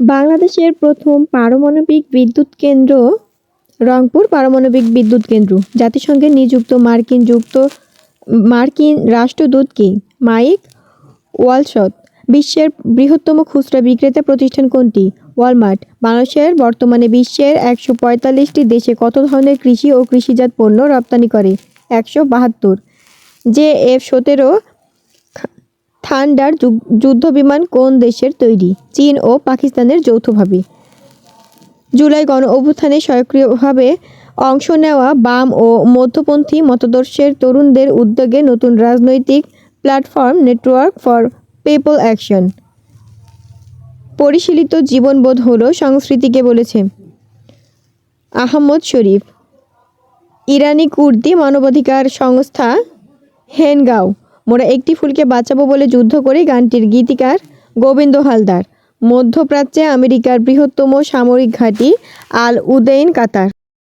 বাংলাদেশের প্রথম পারমাণবিক বিদ্যুৎ কেন্দ্র রংপুর পারমাণবিক বিদ্যুৎ কেন্দ্র। জাতিসংঘে নিযুক্ত মার্কিন রাষ্ট্রদূত কে? মাইক ওয়ালশট। বিশ্বের বৃহত্তম খুচরা বিক্রেতা প্রতিষ্ঠান কোনটি? ওয়ালমার্ট। বাংলাদেশের বর্তমানে বিশ্বের 145টি দেশে কত ধরনের কৃষি ও কৃষিজাত পণ্য রপ্তানি করে? 172। JF-17 থান্ডার যুদ্ধবিমান কোন দেশের তৈরি? চীন ও পাকিস্তানের যৌথভাবে। জুলাই গণ অভ্যুত্থানে সক্রিয়ভাবে অংশ নেওয়া বাম ও মধ্যপন্থী মতাদর্শের তরুণদের উদ্যোগে নতুন রাজনৈতিক platform network for people action. পরিশীলিত জীবনবোধ হলো সংস্কৃতিকে বলেছে আহমদ শরীফ। ইরানি কুর্দি মানবাধিকার সংস্থা হেনগাও। মোরা একটি ফুলকে বাঁচাবো বলে যুদ্ধ করি গানটির গীতিকার গোবিন্দ হালদার। মধ্যপ্রাচ্যে আমেরিকার বৃহত্তম সামরিক ঘাঁটি আল উদেইন কাতার।